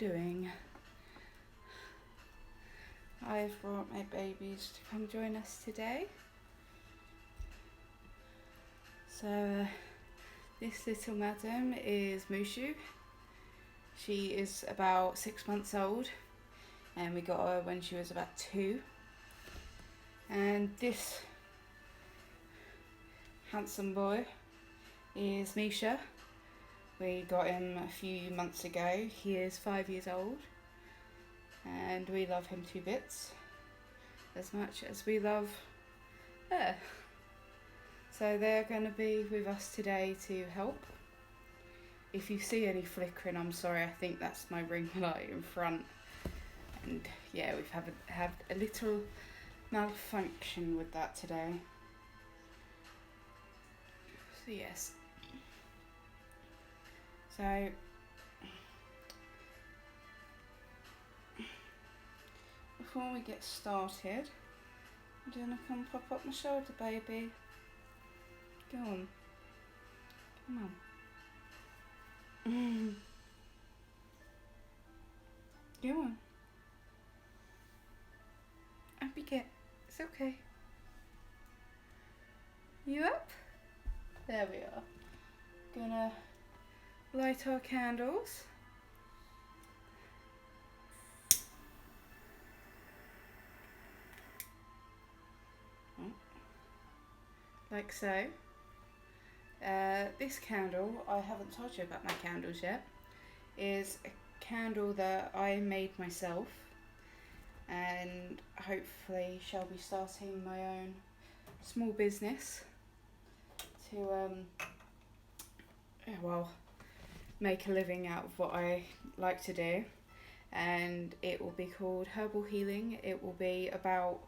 doing? I've brought my babies to come join us today. So this little madam is Mushu. She is about 6 months old and we got her when she was about 2. And this handsome boy is Misha. We got him a few months ago. He is 5 years old and we love him to bits as much as we love her. So they're going to be with us today to help. If you see any flickering, I'm sorry, I think that's my ring light in front. And yeah, we've had a little malfunction with that today. So yes. So before we get started, do you want to come pop up my shoulder, baby? Go on. Come on. Go on. Happy cat. It's okay. You up? There we are. Gonna light our candles. Like so. This candle, I haven't told you about my candles yet, is a candle that I made myself and hopefully shall be starting my own small business to make a living out of what I like to do. And it will be called Herbal Healing. It will be about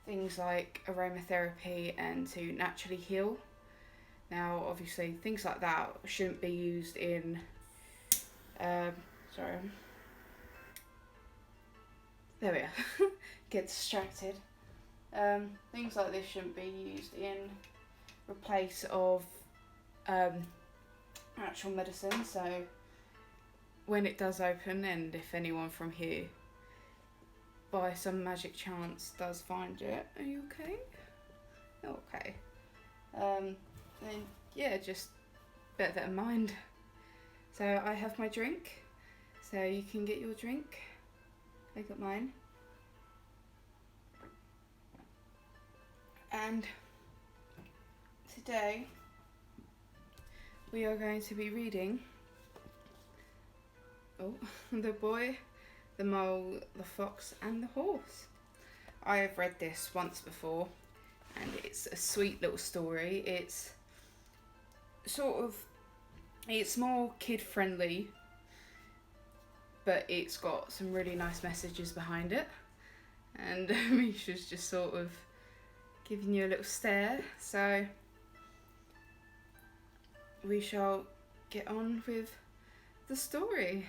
things like aromatherapy and to naturally heal. Now obviously things like that shouldn't be used in there we are. Get distracted. Things like this shouldn't be used in replace of actual medicine. So when it does open, and if anyone from here by some magic chance does find it, are you okay? Okay. Then yeah, just bear that in mind. So I have my drink, so you can get your drink. I got mine. And today we are going to be reading The Boy, the Mole, the Fox and the Horse. I have read this once before and it's a sweet little story. It's more kid friendly, but it's got some really nice messages behind it. And Misha's just sort of giving you a little stare. So we shall get on with the story.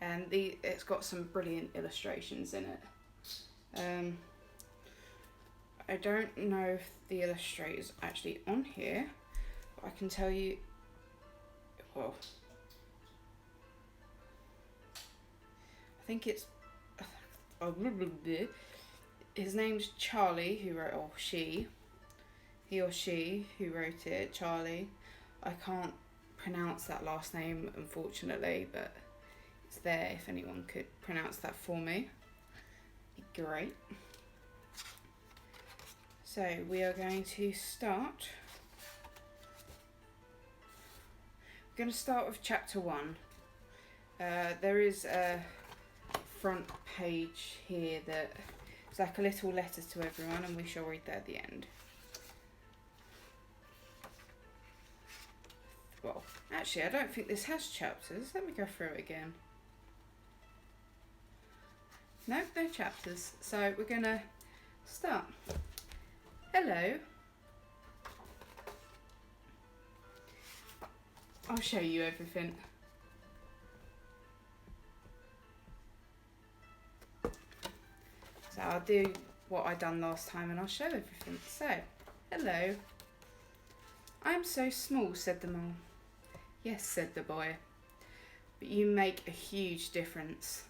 And it's got some brilliant illustrations in it. I don't know if the illustrator's actually on here, but I can tell you, well, I think it's, his name's Charlie who wrote, or she, he or she who wrote it, Charlie. I can't pronounce that last name unfortunately, but it's there if anyone could pronounce that for me. Be great. So we are going to start. We're going to start with chapter 1. There is a front page here that is like a little letter to everyone, and we shall read that at the end. Well, actually I don't think this has chapters. Let me go through it again. Nope, no chapters. So we're going to start. Hello. I'll show you everything. So I'll do what I done last time and I'll show everything. So, hello. I'm so small, said the mole. Yes, said the boy, but you make a huge difference.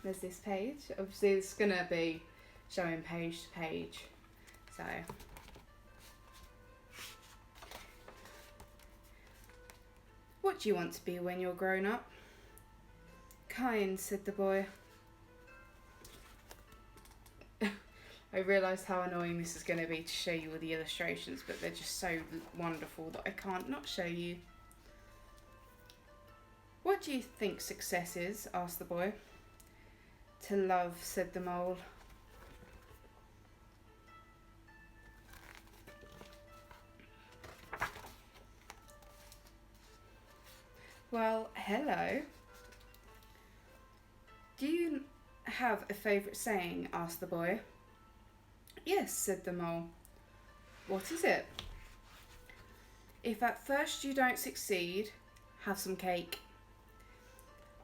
There's this page. Obviously it's going to be showing page to page. So, what do you want to be when you're grown up? Kind, said the boy. I realised how annoying this is going to be to show you all the illustrations, but they're just so wonderful that I can't not show you. What do you think success is? Asked the boy. To love, said the mole. Well, hello. Do you have a favourite saying? Asked the boy. Yes, said the mole. What is it? If at first you don't succeed, have some cake.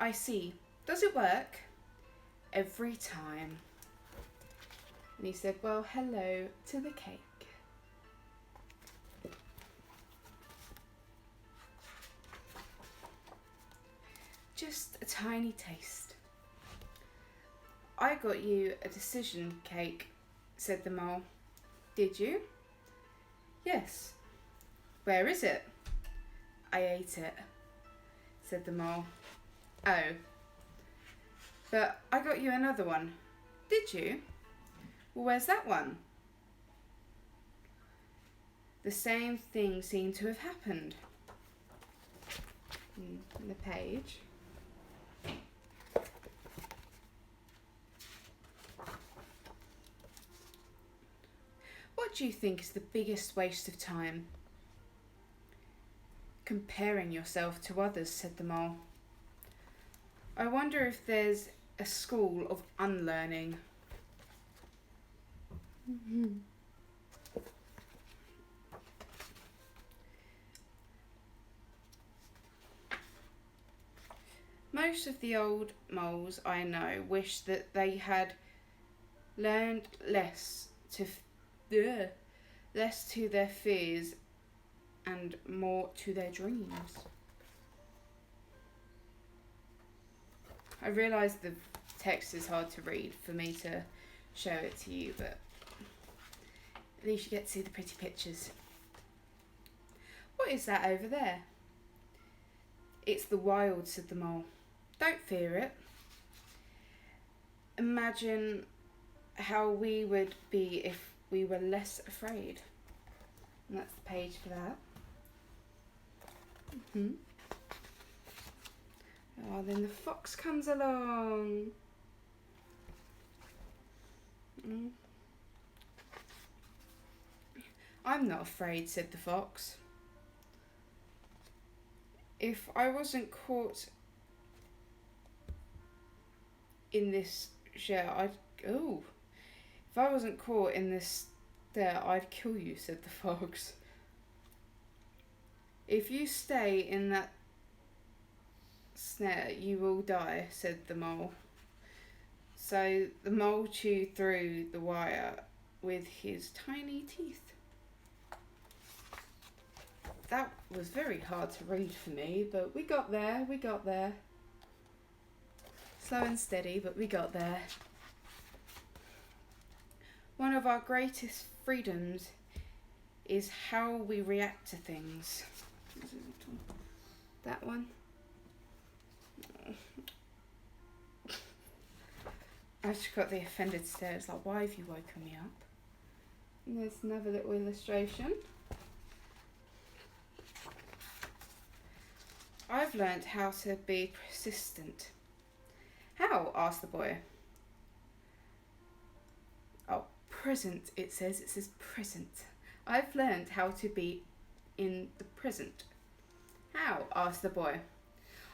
I see. Does it work? Every time. And he said, well, hello to the cake. Just a tiny taste. I got you a decision cake, said the mole. Did you? Yes. Where is it? I ate it, said the mole. Oh. But I got you another one. Did you? Well, where's that one? The same thing seemed to have happened. In the page. What do you think is the biggest waste of time? Comparing yourself to others, said the mole. I wonder if there's a school of unlearning. Most of the old moles I know wish that they had learned less to their fears and more to their dreams. I realise the text is hard to read for me to show it to you, but at least you get to see the pretty pictures. What is that over there? It's the wild, said the mole. Don't fear it. Imagine how we would be if we were less afraid. And that's the page for that. Oh, then the fox comes along. I'm not afraid, said the fox. If I wasn't caught in this share, if I wasn't caught in this snare, I'd kill you, said the fox. If you stay in that snare, you will die, said the mole. So the mole chewed through the wire with his tiny teeth. That was very hard to read for me, but we got there. Slow and steady, but we got there. One of our greatest freedoms is how we react to things. That one. I just got the offended stare. It's like, why have you woken me up? And there's another little illustration. I've learnt how to be persistent. How? Asked the boy. Oh, present, it says. It says present. I've learnt how to be in the present. How? Asked the boy.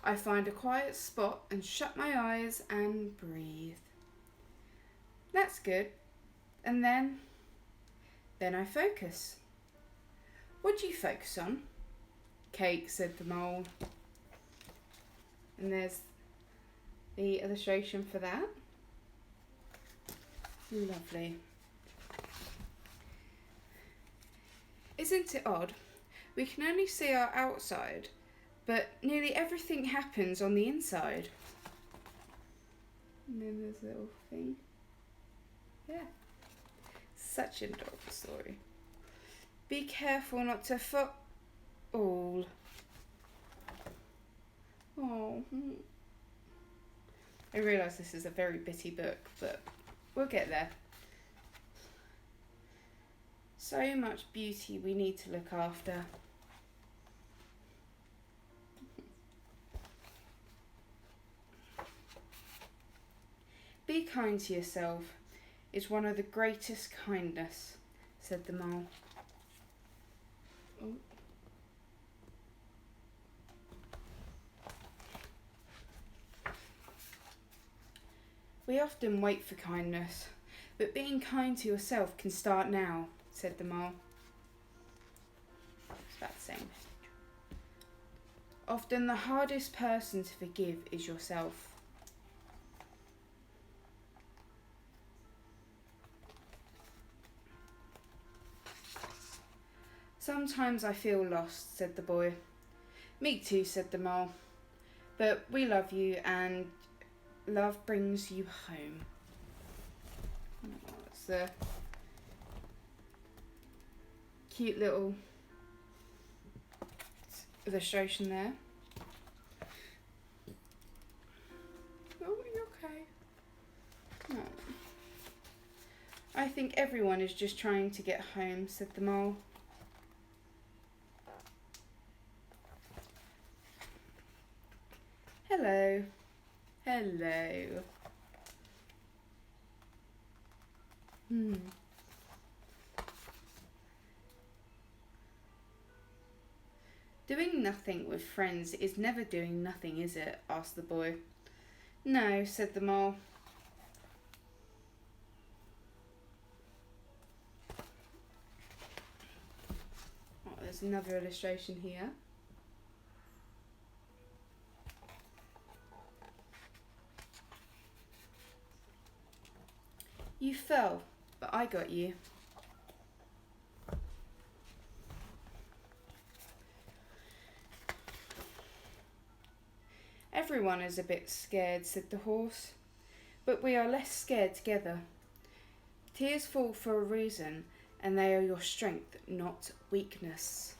I find a quiet spot and shut my eyes and breathe. That's good. And then I focus. What do you focus on? Cake, said the mole. And there's the illustration for that. Lovely. Isn't it odd We can only see our outside, but nearly everything happens on the inside. And then there's a little thing. Yeah. Such an adorable story. Be careful not to fall. Oh. I realise this is a very bitty book, but we'll get there. So much beauty we need to look after. Be kind to yourself is one of the greatest kindness, said the mole. Oh. We often wait for kindness, but being kind to yourself can start now, said the mole. It's about the same. Often the hardest person to forgive is yourself. Sometimes I feel lost, said the boy. Me too, said the mole. But we love you and love brings you home. Oh, it's a cute little illustration there. Oh, are you okay? No. I think everyone is just trying to get home, said the mole. Hello. Hello. Doing nothing with friends is never doing nothing, is it? Asked the boy. No, said the mole. Oh, there's another illustration here. You fell, but I got you. Everyone is a bit scared, said the horse, but we are less scared together. Tears fall for a reason, and they are your strength, not weakness.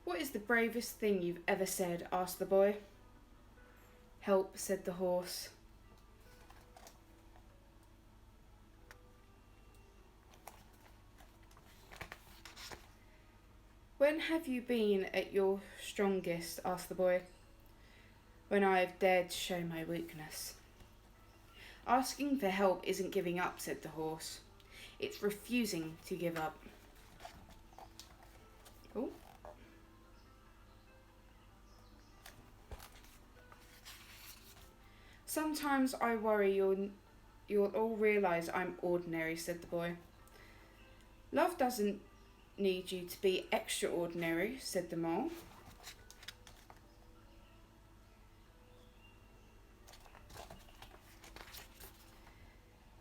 What is the bravest thing you've ever said? Asked the boy. Help, said the horse. When have you been at your strongest? Asked the boy. When I have dared to show my weakness. Asking for help isn't giving up, said the horse. It's refusing to give up. Oh. Sometimes I worry you'll all realise I'm ordinary, said the boy. Love doesn't need you to be extraordinary, said the mole.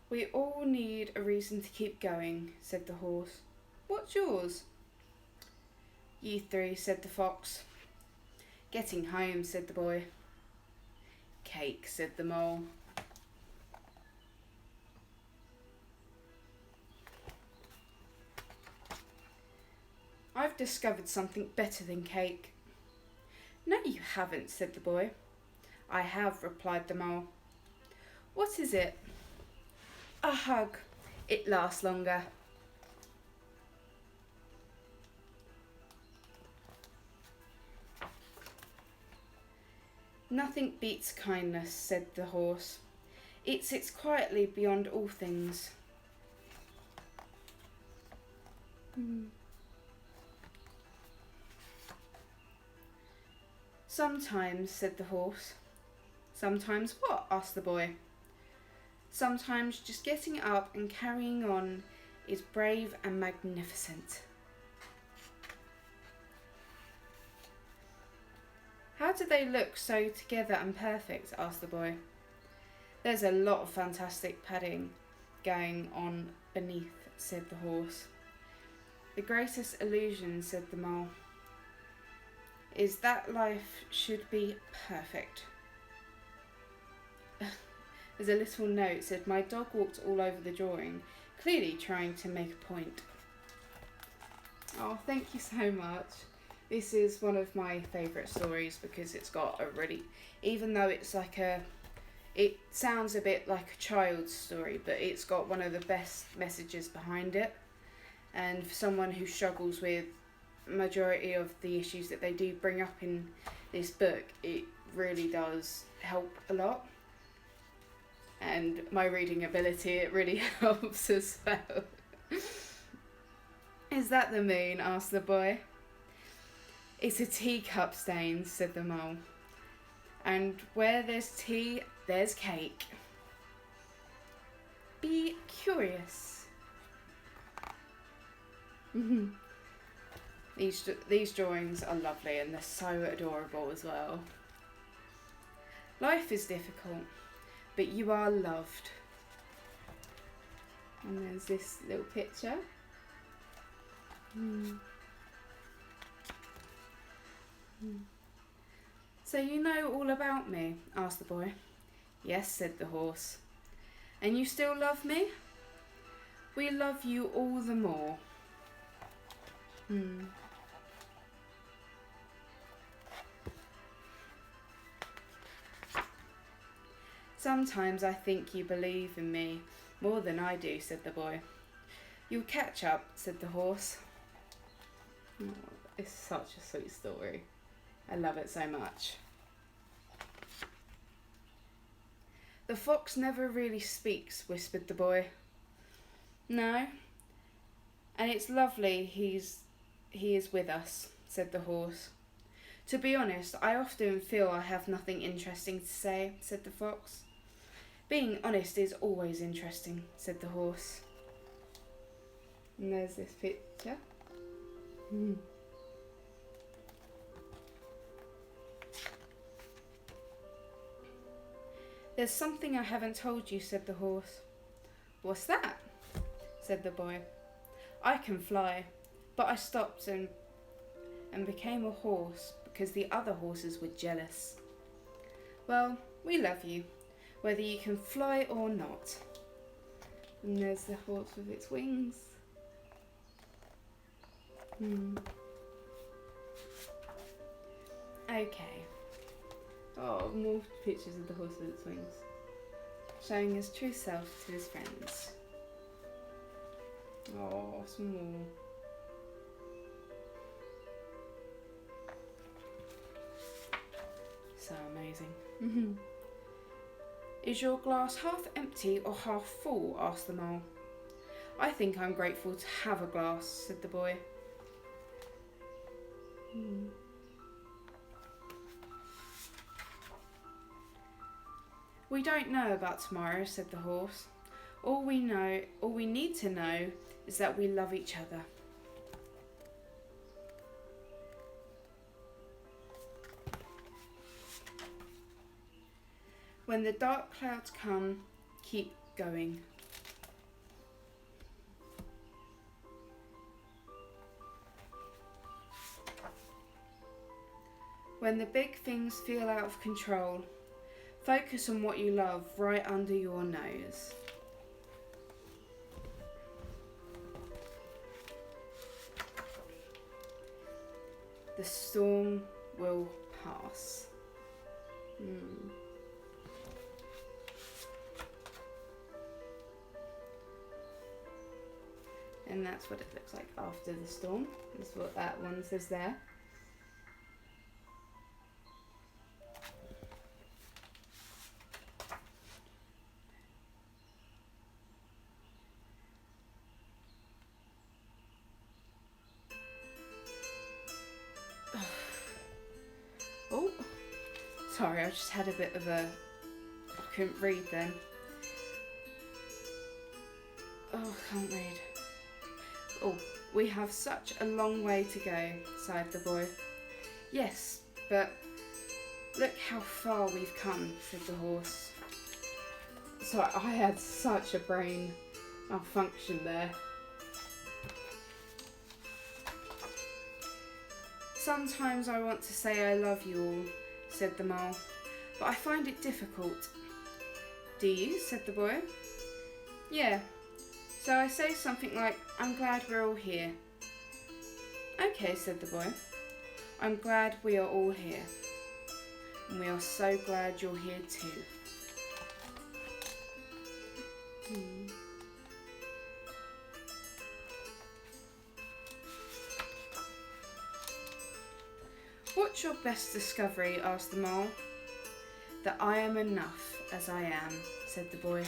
We all need a reason to keep going, said the horse. What's yours? You three, said the fox. Getting home, said the boy. Cake, said the mole. I've discovered something better than cake. No, you haven't, said the boy. I have, replied the mole. What is it? A hug. It lasts longer. Nothing beats kindness, said the horse. It sits quietly beyond all things. Sometimes, said the horse. Sometimes what? Asked the boy. Sometimes just getting up and carrying on is brave and magnificent. How do they look so together and perfect? Asked the boy. There's a lot of fantastic padding going on beneath, said the horse. The greatest illusion, said the mole, is that life should be perfect. There's a little note said, my dog walked all over the drawing, clearly trying to make a point. Oh, thank you so much. This is one of my favourite stories because it's got a really, even though it's like it sounds a bit like a child's story, but it's got one of the best messages behind it. And for someone who struggles with majority of the issues that they do bring up in this book, it really does help a lot. And my reading ability, it really helps as well. Is that the moon? Asked the boy. It's a teacup stain, said the mole. And where there's tea, there's cake. Be curious. These drawings are lovely and they're so adorable as well. Life is difficult, but you are loved. And there's this little picture. So you know all about me? Asked the boy. Yes, said the horse. And you still love me? We love you all the more. Sometimes I think you believe in me more than I do, said the boy. You'll catch up, said the horse. Oh, it's such a sweet story. I love it so much. The fox never really speaks, whispered the boy. No, and it's lovely he is with us, said the horse. To be honest, I often feel I have nothing interesting to say, said the fox. Being honest is always interesting, said the horse. And there's this picture. There's something I haven't told you, said the horse. What's that? Said the boy. I can fly, but I stopped and became a horse because the other horses were jealous. Well, we love you, whether you can fly or not. And there's the horse with its wings. Okay. Oh, more pictures of the horse with its wings. Showing his true self to his friends. Oh, some more. So amazing. Is your glass half empty or half full? Asked the mole. I think I'm grateful to have a glass, said the boy. We don't know about tomorrow, said the horse. All we need to know is that we love each other. When the dark clouds come, keep going. When the big things feel out of control, focus on what you love right under your nose. The storm will pass. And that's what it looks like after the storm. That's what that one says there. Oh, sorry, I just had a bit of a... I couldn't read then. Oh, I can't read. Oh, we have such a long way to go, sighed the boy. Yes, but look how far we've come, said the horse. So I had such a brain malfunction there. Sometimes I want to say I love you all, said the mole, but I find it difficult. Do you? Said the boy. Yeah. So I say something like, I'm glad we're all here. Okay, said the boy. I'm glad we are all here. And we are so glad you're here too. What's your best discovery? Asked the mole. That I am enough as I am, said the boy.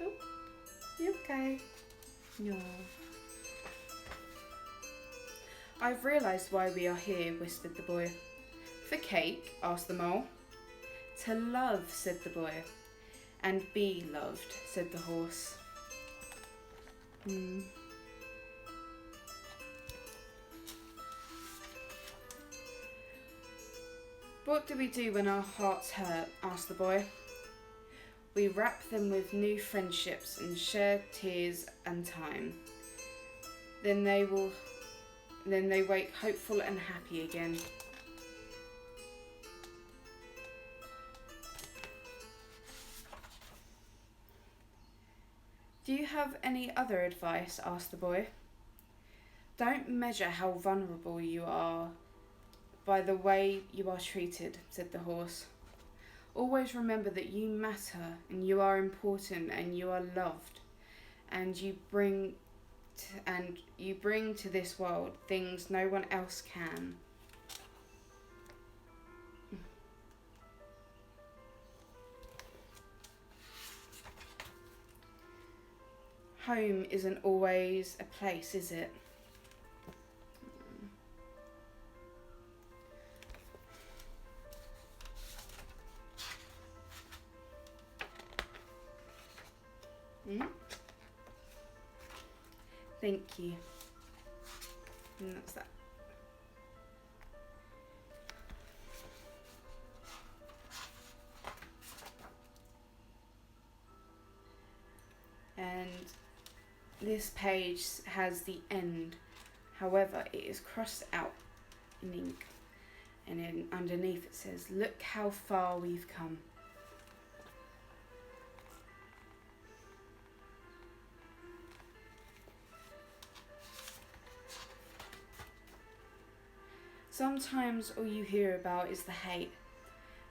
Oh, you okay? No. I've realised why we are here, whispered the boy. For cake? Asked the mole. To love, said the boy. And be loved, said the horse. What do we do when our hearts hurt? Asked the boy. We wrap them with new friendships and share tears and time. Then they wake hopeful and happy again. Do you have any other advice? Asked the boy. Don't measure how vulnerable you are by the way you are treated, said the horse. Always remember that you matter and you are important and you are loved, and you bring to this world things no one else can. Home isn't always a place, is it? Thank you. And that's that. And this page has the end. However, it is crossed out in ink. And then underneath it says, look how far we've come. Sometimes all you hear about is the hate,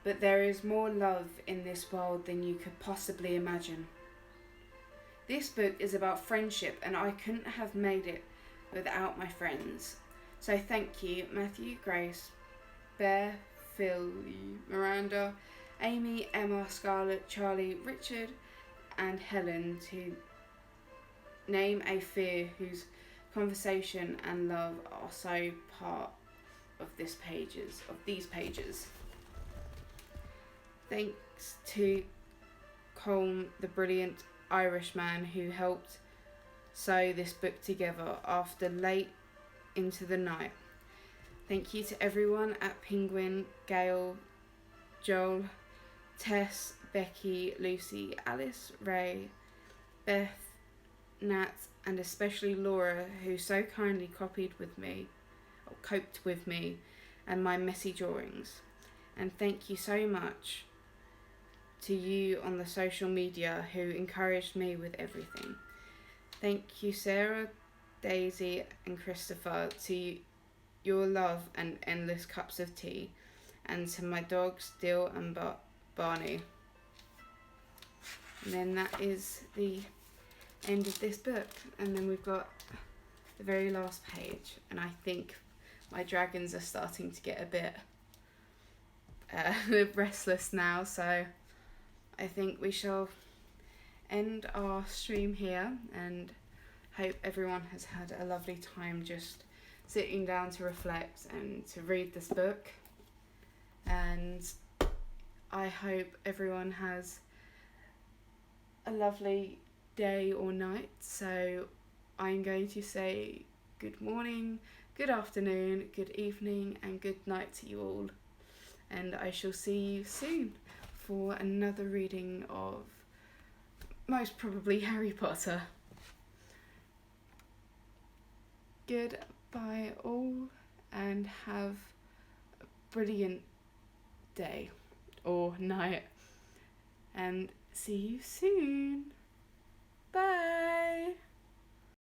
but there is more love in this world than you could possibly imagine. This book is about friendship, and I couldn't have made it without my friends. So thank you, Matthew, Grace, Bear, Phil, Miranda, Amy, Emma, Scarlett, Charlie, Richard, and Helen, to name a fear whose conversation and love are so part of these pages. Thanks to Colm, the brilliant Irishman who helped sew this book together after late into the night. Thank you to everyone at Penguin, Gail, Joel, Tess, Becky, Lucy, Alice, Ray, Beth, Nat, and especially Laura, who so kindly coped with me and my messy drawings. And thank you so much to you on the social media who encouraged me with everything. Thank you, Sarah, Daisy, and Christopher, to your love and endless cups of tea, and to my dogs, Dill and Barney. And then that is the end of this book, and then we've got the very last page, and I think my dragons are starting to get a bit restless now, so I think we shall end our stream here, and hope everyone has had a lovely time just sitting down to reflect and to read this book. And I hope everyone has a lovely day or night. So I'm going to say good morning, good afternoon, good evening, and good night to you all. and I shall see you soon for another reading of most probably Harry Potter. Goodbye all, and have a brilliant day or night, and see you soon. Bye.